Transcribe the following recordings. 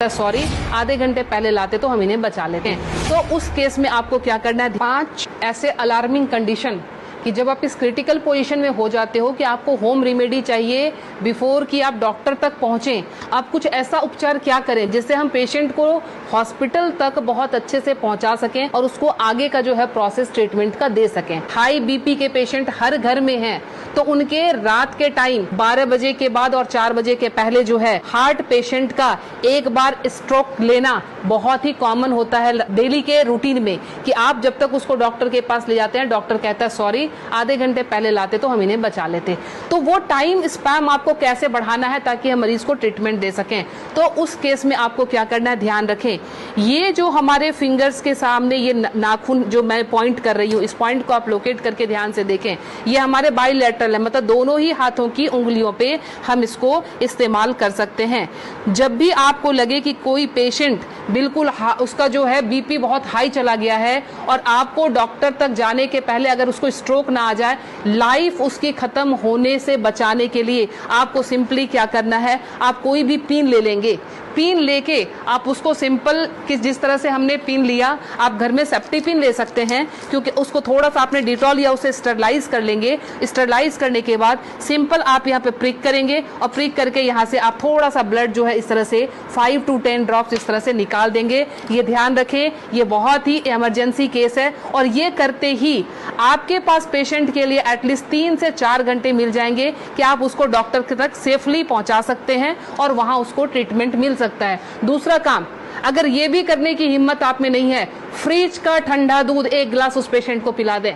है सॉरी आधे घंटे पहले लाते तो हम इन्हें बचा लेते हैं। तो उस केस में आपको क्या करना है, 5 ऐसे अलार्मिंग कंडीशन कि जब आप इस क्रिटिकल पोजीशन में हो जाते हो कि आपको होम रेमेडी चाहिए बिफोर कि आप डॉक्टर तक पहुंचें। आप कुछ ऐसा उपचार क्या करें जिससे हम पेशेंट को हॉस्पिटल तक बहुत अच्छे से पहुंचा सकें और उसको आगे का जो है प्रोसेस ट्रीटमेंट का दे सकें। हाई बीपी के पेशेंट हर घर में हैं, तो उनके रात के टाइम 12 बजे के बाद और 4 बजे के पहले जो है हार्ट पेशेंट का एक बार स्ट्रोक लेना बहुत ही कॉमन होता है डेली के रूटीन में, कि आप जब तक उसको डॉक्टर के पास ले जाते हैं डॉक्टर कहता है सॉरी आधे घंटे पहले लाते तो हम इन्हें बचा लेते। तो वो टाइम स्पैम आपको कैसे बढ़ाना है ताकि हम मरीज को ट्रीटमेंट दे सकें। तो उस केस में आपको क्या करना है, ध्यान रखें ये जो हमारे फिंगर्स के सामने ये नाखून जो मैं पॉइंट कर रही हूँ, इस पॉइंट को आप लोकेट करके ध्यान से देखें, ये हमारे बाइलेटरल है, मतलब दोनों ही हाथों की उंगलियों पे हम इसको इस्तेमाल कर सकते हैं। जब भी आपको लगे कि कोई पेशेंट बिल्कुल उसका जो है बीपी बहुत हाई चला गया है और आपको डॉक्टर तक जाने के पहले अगर उसको स्ट्रोक ना आ जाए, लाइफ उसकी खत्म होने से बचाने के लिए आपको सिंपली क्या करना है, आप कोई भी पिन ले लेंगे, पिन लेके आप उसको सिंपल जिस तरह से हमने पिन लिया, आप घर में सेफ्टी पिन ले सकते हैं, क्योंकि उसको थोड़ा सा आपने डिटॉल या उसे स्टरलाइज कर लेंगे। स्टरलाइज करने के बाद सिंपल आप यहाँ पे प्रिक करेंगे और प्रिक करके यहाँ से आप थोड़ा सा ब्लड जो है इस तरह से 5 to 10 ड्रॉप्स इस तरह से निकाल देंगे। ये ध्यान रखें, ये बहुत ही इमरजेंसी केस है और ये करते ही आपके पास पेशेंट के लिए एटलीस्ट 3 से 4 घंटे मिल जाएंगे कि आप उसको डॉक्टर तक सेफली पहुंचा सकते हैं और वहां उसको ट्रीटमेंट मिल सकता है। दूसरा काम, अगर ये भी करने की हिम्मत आप में नहीं है, फ्रिज का ठंडा दूध 1 गिलास उस पेशेंट को पिला दें।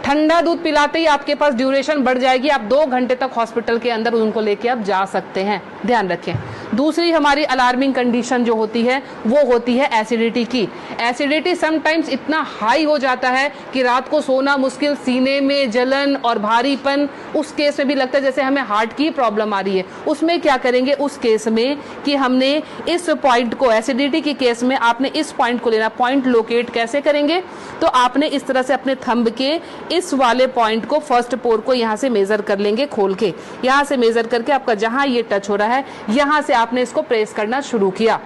ठंडा दूध पिलाते ही आपके पास ड्यूरेशन बढ़ जाएगी, आप 2 घंटे तक हॉस्पिटल के अंदर उनको लेके आप जा सकते हैं। ध्यान रखें। दूसरी हमारी अलार्मिंग कंडीशन जो होती है वो होती है एसिडिटी की। एसिडिटी समटाइम्स इतना हाई हो जाता है कि रात को सोना मुश्किल, सीने में जलन और भारीपन, उस केस में भी लगता है जैसे हमें हार्ट की प्रॉब्लम आ रही है। उसमें क्या करेंगे, उस केस में कि हमने इस पॉइंट को, एसिडिटी के केस में आपने इस पॉइंट को लेना। पॉइंट लोकेट कैसे करेंगे, तो आपने इस तरह से अपने थंब के इस वाले पॉइंट को, फर्स्ट पोर को यहाँ से मेजर कर लेंगे, खोल के यहाँ से मेजर करके आपका जहां ये टच हो रहा है यहाँ से आपने इसको प्रेस करना शुरू किया।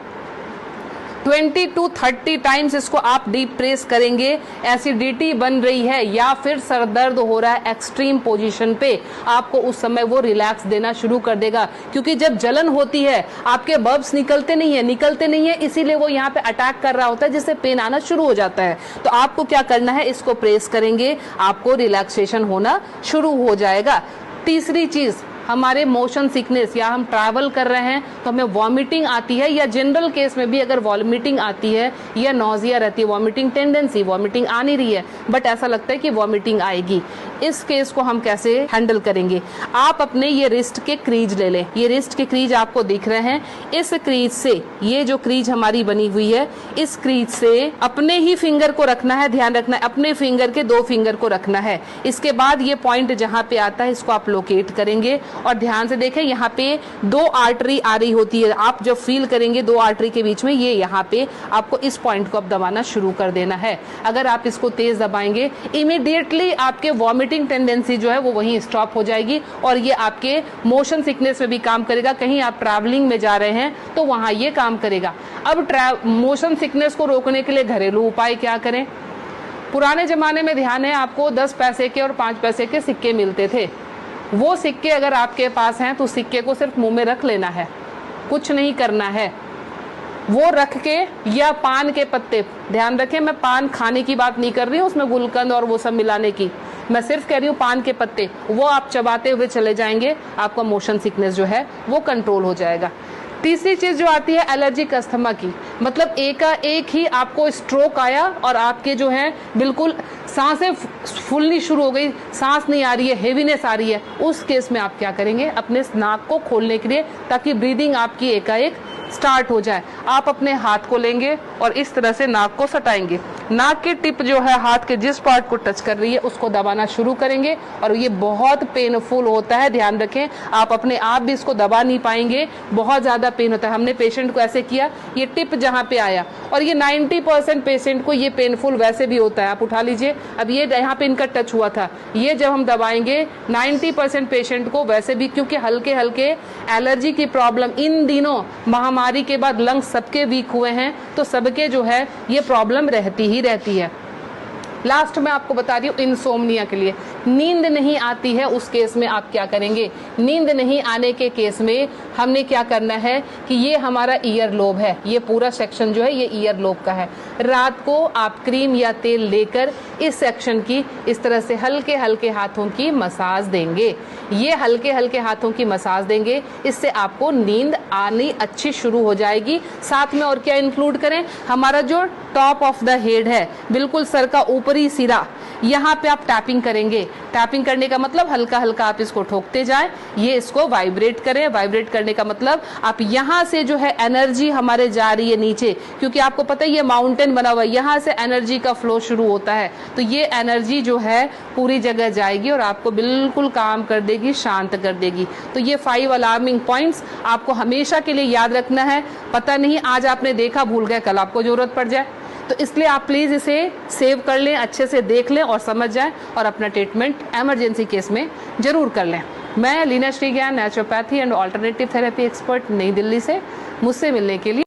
20 to 30 टाइम्स इसको आप डीप प्रेस करेंगे। एसिडिटी बन रही है या फिर सर दर्द हो रहा है एक्सट्रीम पोजीशन पे, आपको उस समय वो रिलैक्स देना शुरू कर देगा, क्योंकि जब जलन होती है आपके बब्स निकलते नहीं है, इसीलिए वो यहाँ पे अटैक कर रहा होता है, जिससे पेन आना शुरू हो जाता है। तो आपको क्या करना है, इसको प्रेस करेंगे, आपको रिलैक्सेशन होना शुरू हो जाएगा। तीसरी चीज, हमारे मोशन सिकनेस या हम ट्रैवल कर रहे हैं तो हमें वॉमिटिंग आती है, या जनरल केस में भी अगर वॉमिटिंग आती है या नॉजिया रहती है, वॉमिटिंग टेंडेंसी, वॉमिटिंग आ नहीं रही है बट ऐसा लगता है कि वॉमिटिंग आएगी, इस केस को हम कैसे हैंडल करेंगे। आप अपने ये रिस्ट के क्रीज ले लें, ये रिस्ट के क्रीज आपको दिख रहे हैं, इस क्रीज से, ये जो क्रीज हमारी बनी हुई है, इस क्रीज से अपने ही फिंगर को रखना है, ध्यान रखना है, अपने फिंगर के 2 फिंगर को रखना है। इसके बाद ये पॉइंट जहां पे आता है इसको आप लोकेट करेंगे और ध्यान से देखें, यहाँ पे 2 आर्टरी आ रही होती है, आप जब फील करेंगे 2 आर्टरी के बीच में, ये यहाँ पे आपको इस पॉइंट को अब दबाना शुरू कर देना है। अगर आप इसको तेज दबाएंगे इमीडिएटली आपके वॉमिटिंग टेंडेंसी जो है वो वहीं स्टॉप हो जाएगी और ये आपके मोशन सिकनेस में भी काम करेगा। कहीं आप ट्रैवलिंग में जा रहे हैं तो वहां ये काम करेगा। अब मोशन सिकनेस को रोकने के लिए घरेलू उपाय क्या करें। पुराने जमाने में ध्यान है आपको 10 पैसे के और 5 पैसे के सिक्के मिलते थे, वो सिक्के अगर आपके पास हैं तो सिक्के को सिर्फ मुंह में रख लेना है, कुछ नहीं करना है। वो रख के, या पान के पत्ते, ध्यान रखें मैं पान खाने की बात नहीं कर रही हूँ, उसमें गुलकंद और वो सब मिलाने की, मैं सिर्फ कह रही हूँ पान के पत्ते, वो आप चबाते हुए चले जाएंगे, आपका मोशन सिकनेस जो है वो कंट्रोल हो जाएगा। तीसरी चीज जो आती है एलर्जिक अस्थमा की, मतलब एक ही आपको स्ट्रोक आया और आपके जो है बिल्कुल सांसें फूलनी शुरू हो गई, सांस नहीं आ रही है, हेवीनेस आ रही है, उस केस में आप क्या करेंगे, अपने नाक को खोलने के लिए, ताकि ब्रीदिंग आपकी एकाएक स्टार्ट हो जाए, आप अपने हाथ को लेंगे और इस तरह से नाक को सटाएंगे। नाक की टिप जो है हाथ के जिस पार्ट को टच कर रही है उसको दबाना शुरू करेंगे, और ये बहुत पेनफुल होता है, ध्यान रखें। आप अपने आप भी इसको दबा नहीं पाएंगे, बहुत ज्यादा पेन होता है। हमने पेशेंट को ऐसे किया, ये टिप जहां पे आया, और ये 90% पेशेंट को ये पेनफुल वैसे भी होता है। आप उठा लीजिए, अब ये यहाँ पे इनका टच हुआ था, ये जब हम दबाएंगे 90% पेशेंट को वैसे भी, क्योंकि हल्के हल्के एलर्जी की प्रॉब्लम इन दिनों महामारी के बाद लंग्स सबके वीक हुए हैं, तो सबके जो है ये प्रॉब्लम रहती ही रहती है। लास्ट में आपको बता रही हूँ इंसोम्निया के लिए, नींद नहीं आती है उस केस में आप क्या करेंगे। नींद नहीं आने के केस में हमने क्या करना है कि ये हमारा ईयर लोब है, ये पूरा सेक्शन जो है ये ईयर लोब का है। रात को आप क्रीम या तेल लेकर इस सेक्शन की इस तरह से हल्के हल्के हाथों की मसाज देंगे। ये हल्के हल्के हाथों की मसाज देंगे, इससे आपको नींद आनी अच्छी शुरू हो जाएगी। साथ में और क्या इंक्लूड करें, हमारा जो टॉप ऑफ द हेड है, बिल्कुल सर का ऊपरी सिरा, यहाँ पे आप टैपिंग करेंगे। टैपिंग करने का मतलब हल्का हल्का आप इसको ठोकते जाएं, ये इसको वाइब्रेट करें। वाइब्रेट करने का मतलब आप यहाँ से जो है एनर्जी हमारे जा रही है नीचे, क्योंकि आपको पता है ये माउंटेन बना हुआ है, यहाँ से एनर्जी का फ्लो शुरू होता है, तो ये एनर्जी जो है पूरी जगह जाएगी और आपको बिल्कुल काम कर देगी, शांत कर देगी। तो ये 5 अलार्मिंग पॉइंट्स आपको हमेशा के लिए याद रखना है। पता नहीं आज आपने देखा, भूल गए, कल आपको जरूरत पड़ जाए, तो इसलिए आप प्लीज इसे सेव कर लें, अच्छे से देख लें और समझ जाएं, और अपना ट्रीटमेंट इमरजेंसी केस में जरूर कर लें। मैं Leena Shrigyan, naturopathy and alternative therapy expert, नई दिल्ली से। मुझसे मिलने के लिए